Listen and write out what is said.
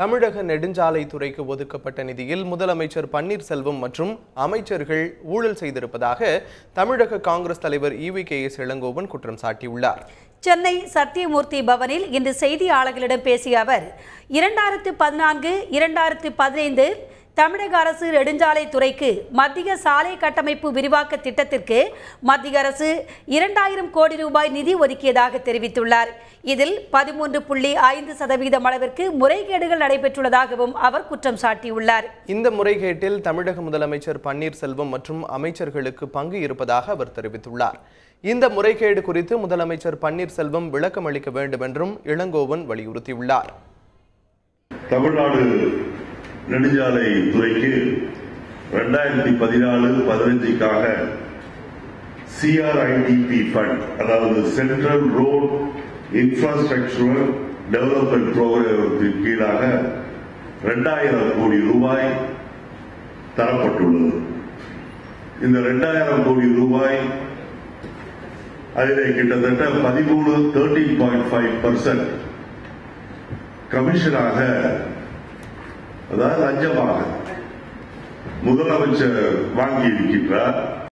தமிழக நெடுஞ்சாலைத்துறைக்கு ஒதுக்கப்பட்ட நிதியில் முதலமைச்சர் பன்னீர்செல்வம் மற்றும் அமைச்சர்கள் ஊழல் செய்திருப்பதாக தமிழக காங்கிரஸ் தலைவர் EVKS இளங்கோவன் குற்றம் சாட்டியுள்ளார். சென்னை சத்தியமூர்த்தி பவனில் இன்று செய்தியாளர்களிடம் பேசிய அவர் 2014-2015 தமிழக அரசு நெடுஞ்சாலைத்துறைக்கு மத்திய சாலை கட்டமைப்பு விரிவாக்க திட்டத்திற்கு மத்திய அரசு 2000 கோடி ரூபாய் நிதி ஒதுக்கியதாக தெரிவித்துள்ளார். இதில் 13.5% அளவிற்கு முறைகேடுகள் நடைபெற்றுள்ளதாகவும் அவர் குற்றம் சாட்டியுள்ளார். இந்த முறைகேட்டில் தமிழக முதலமைச்சர் பன்னீர்செல்வம் மற்றும் அமைச்சர்களுக்கு பங்கு இருப்பதாக அவர் தெரிவித்துள்ளார். இந்த முறைகேடு குறித்து முதலமைச்சர் பன்னீர்செல்வம் விளக்கம் அளிக்க வேண்டும் என்றும் இளங்கோவன் வலியுறுத்தியுள்ளார். தமிழ்நாடு நெடுஞ்சாலை துறைக்கு 2014-15க்காக CRIDP ஃபண்ட், அதாவது சென்ட்ரல் ரோட் இன்ஃப்ராஸ்ட்ரக்சரல் டெவலப்மெண்ட் புரோகிராமத்தின் கீழாக 2000 கோடி ரூபாய் தரப்பட்டுள்ளது. இந்த 2000 கோடி ரூபாய் அதிலே கிட்டத்தட்ட 13.5% கமிஷனாக, அதாவது லஞ்சமாக முதலமைச்சர் வாங்கி இருக்கின்றார்.